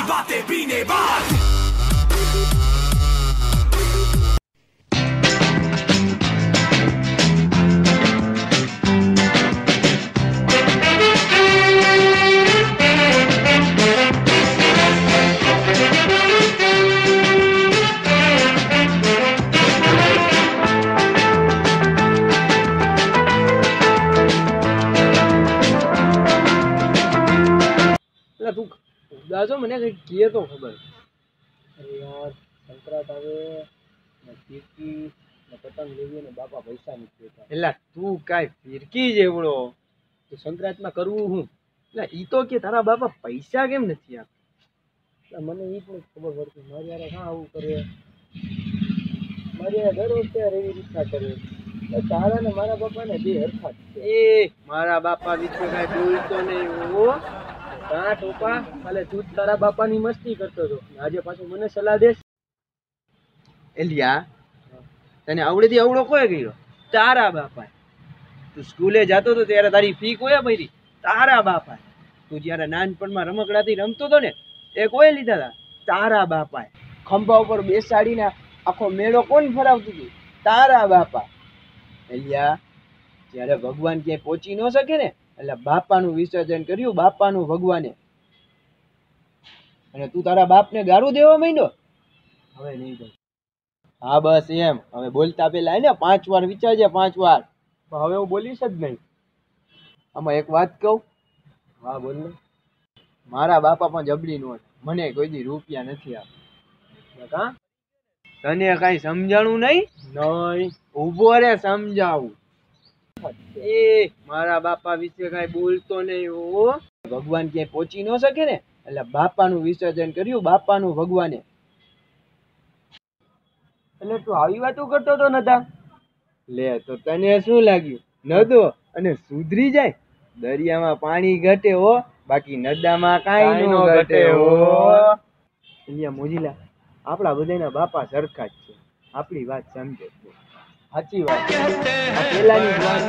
सारी बातें पीने बाद તું દાજો મને કઈ કહે તો ખબર. અરે યાર સંક્રાંત આવે ને ફિરકી ને પતંગ લેવી ને બાપા પૈસા નથી દેતા. એટલે તું કાંઈ ફિરકી જેવડો તો સંક્રાંતમાં કરવું હું? એટલે ઈ તો કે તારા બાપા પૈસા કેમ નથી આપતા? મને ઈ પણ ખબર પડતી મારી યાર હા આવું કરે મારી યાર દર વખતે એવી રીતના કરે. તારા ને મારા બાપા ને બે હરખા એ મારા બાપા વિશે કાંઈ બોલતો નહીં હો. હા ટોપા કાલે તું તારા બાપાની મસ્તી કરતો હતો આજે પાછું મને સલાહ દેશ. એલિયા તને આવડેથી આવડો કોઈ ગયો? તારા બાપા. તું સ્કૂલે જતો હતો ત્યારે તારી ફી કોયા ભરી? તારા બાપા. તું જયારે નાનપણમાં રમકડાથી રમતો હતો ને એ કોઈ લીધા હતા? તારા બાપા. ખંભા ઉપર બેસાડીને આખો મેળો કોણ ફરાવતું હતું? તારા બાપા. એલિયા જયારે ભગવાન ક્યાંય પહોંચી ન શકે ને એટલે બાપાનું વિસર્જન કર્યું બાપાનું ભગવાને. અને તું તારા બાપને ગાળું દેવા માંડ્યો? હવે નહીં બોલ. હા બસ એમ. હવે બોલતા પેલા ને 5 વાર વિચારજે 5 વાર. હવે હું બોલીશ જ નહીં. આમાં એક વાત કહું? હા બોલ ને. મારા બાપા પણ જબરી નોટ મને કોઈ દી રૂપિયા નથી આપ્યા. તને કઈ સમજાણું નહીં? નહીં. ઉભો રે સમજાવું. એ મારા બાપા વિશે કઈ બોલતો નહીં હો. ભગવાન ક્યાંય પહોંચી ન શકે ને એટલે બાપાનું વિસર્જન કર્યું બાપાનું ભગવાને. એટલે તું આવી વાતો કરતો તો નતા? લે તો તને શું લાગ્યું નદો અને સુધરી જાય? દરિયામાં પાણી ઘટે હો બાકી નદામાં કાંઈ ન ઘટે હો. અહીંયા મોજીલા આપણા બધાના બાપા સરખા જ છે. આપણી વાત સમજે છે. સાચી વાત. પેલાની વાત